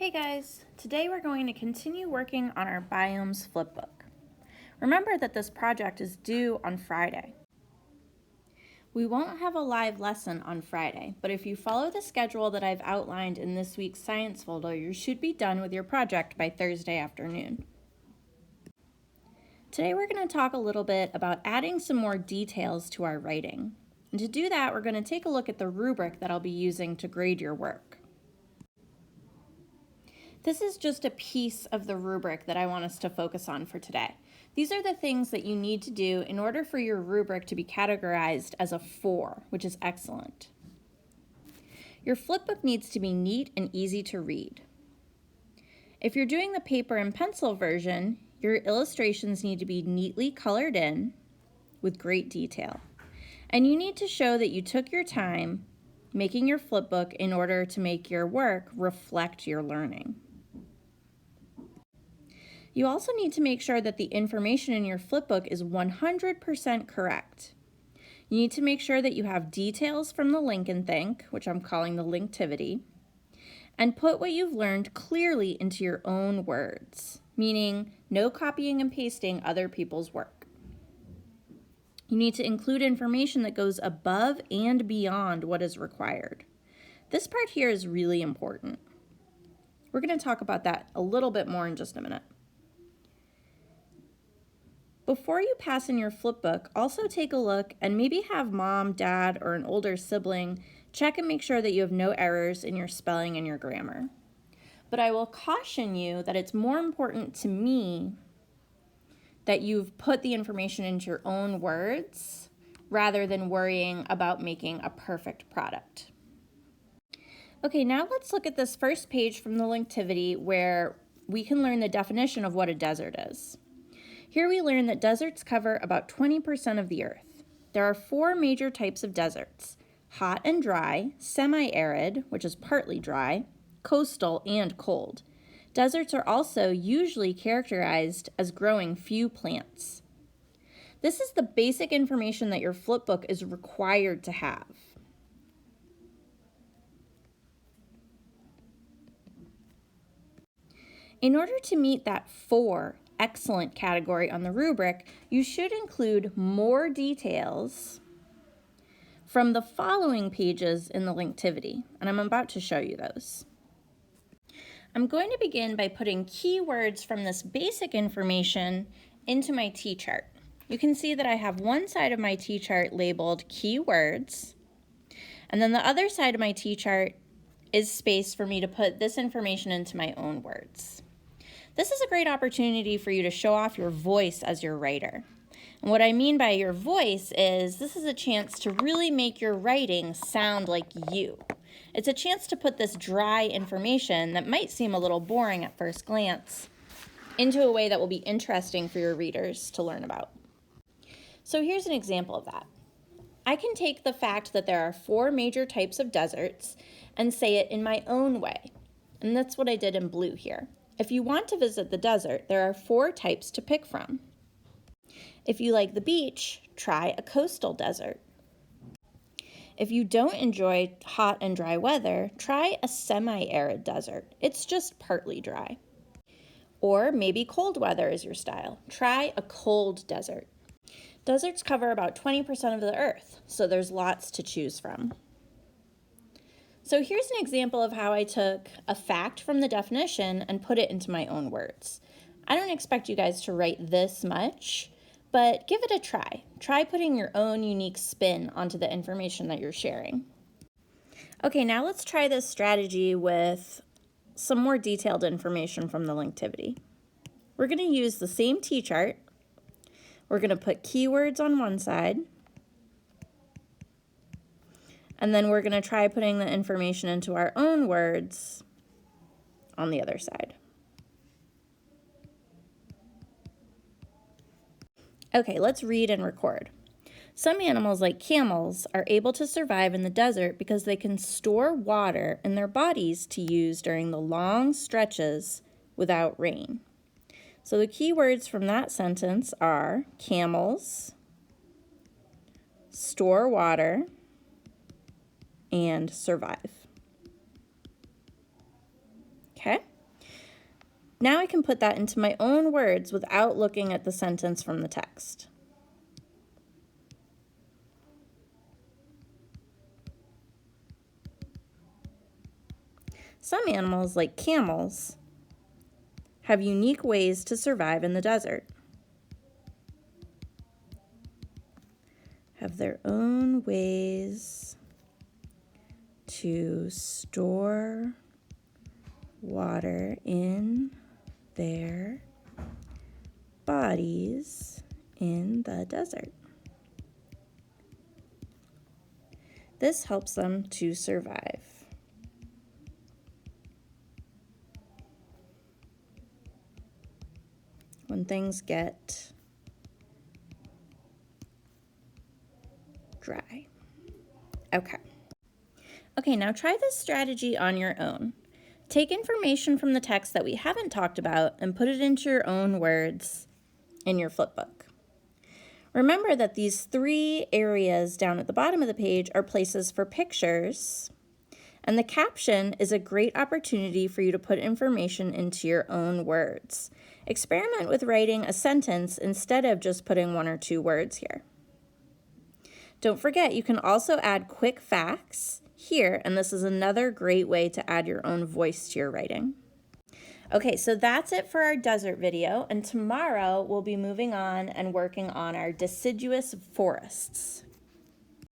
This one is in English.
Hey guys, today we're going to continue working on our Biomes flipbook. Remember that this project is due on Friday. We won't have a live lesson on Friday, but if you follow the schedule that I've outlined in this week's science folder, you should be done with your project by Thursday afternoon. Today we're going to talk a little bit about adding some more details to our writing. And to do that, we're going to take a look at the rubric that I'll be using to grade your work. This is just a piece of the rubric that I want us to focus on for today. These are the things that you need to do in order for your rubric to be categorized as a 4, which is excellent. Your flipbook needs to be neat and easy to read. If you're doing the paper and pencil version, your illustrations need to be neatly colored in with great detail. And you need to show that you took your time making your flipbook in order to make your work reflect your learning. You also need to make sure that the information in your flipbook is 100% correct. You need to make sure that you have details from the link and think, which I'm calling the linktivity, and put what you've learned clearly into your own words, meaning no copying and pasting other people's work. You need to include information that goes above and beyond what is required. This part here is really important. We're going to talk about that a little bit more in just a minute. Before you pass in your flipbook, also take a look and maybe have mom, dad, or an older sibling check and make sure that you have no errors in your spelling and your grammar. But I will caution you that it's more important to me that you've put the information into your own words rather than worrying about making a perfect product. Okay, now let's look at this first page from the linktivity where we can learn the definition of what a desert is. Here we learn that deserts cover about 20% of the earth. There are 4 major types of deserts: hot and dry, semi-arid, which is partly dry, coastal, and cold. Deserts are also usually characterized as growing few plants. This is the basic information that your flipbook is required to have. In order to meet that 4 excellent category on the rubric, you should include more details from the following pages in the linktivity, and I'm about to show you those. I'm going to begin by putting keywords from this basic information into my T-chart. You can see that I have one side of my T-chart labeled keywords, and then the other side of my T-chart is space for me to put this information into my own words. This is a great opportunity for you to show off your voice as your writer. And what I mean by your voice is this is a chance to really make your writing sound like you. It's a chance to put this dry information that might seem a little boring at first glance into a way that will be interesting for your readers to learn about. So here's an example of that. I can take the fact that there are 4 major types of deserts and say it in my own way. And that's what I did in blue here. If you want to visit the desert, there are 4 types to pick from. If you like the beach, try a coastal desert. If you don't enjoy hot and dry weather, try a semi-arid desert. It's just partly dry. Or maybe cold weather is your style. Try a cold desert. Deserts cover about 20% of the earth, so there's lots to choose from. So here's an example of how I took a fact from the definition and put it into my own words. I don't expect you guys to write this much, but give it a try. Try putting your own unique spin onto the information that you're sharing. Okay, now let's try this strategy with some more detailed information from the linktivity. We're going to use the same T-chart. We're going to put keywords on one side, and then we're going to try putting the information into our own words on the other side. Okay, let's read and record. Some animals, like camels, are able to survive in the desert because they can store water in their bodies to use during the long stretches without rain. So the key words from that sentence are camels, store water, and survive. Okay? Now I can put that into my own words without looking at the sentence from the text. Some animals, like camels, have unique ways to survive in the desert. Have their own ways to store water in their bodies in the desert. This helps them to survive. When things get dry. Okay, now try this strategy on your own. Take information from the text that we haven't talked about and put it into your own words in your flipbook. Remember that these 3 areas down at the bottom of the page are places for pictures, and the caption is a great opportunity for you to put information into your own words. Experiment with writing a sentence instead of just putting 1 or 2 words here. Don't forget, you can also add quick facts here, and this is another great way to add your own voice to your writing. Okay, so that's it for our desert video, and tomorrow we'll be moving on and working on our deciduous forests.